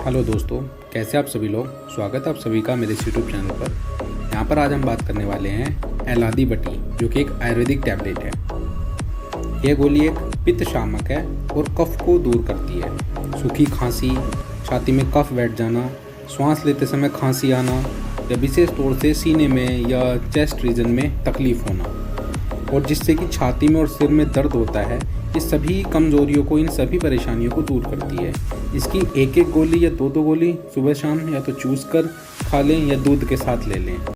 Hello दोस्तों, कैसे आप सभी लोग। स्वागत है आप सभी का मेरे यूट्यूब चैनल पर। यहाँ पर आज हम बात करने वाले हैं एलादी बटी, जो कि एक आयुर्वेदिक टैबलेट है। यह गोली एक पित्त शामक है और कफ को दूर करती है। सूखी खांसी, छाती में कफ बैठ जाना, सांस लेते समय खांसी आना या विशेष तौर से सीने में या चेस्ट रीजन में तकलीफ होना, और जिससे कि छाती में और सिर में दर्द होता है, इस सभी कमजोरियों को, इन सभी परेशानियों को दूर करती है। इसकी एक एक गोली या दो दो गोली सुबह शाम या तो चूस कर खा लें या दूध के साथ ले लें।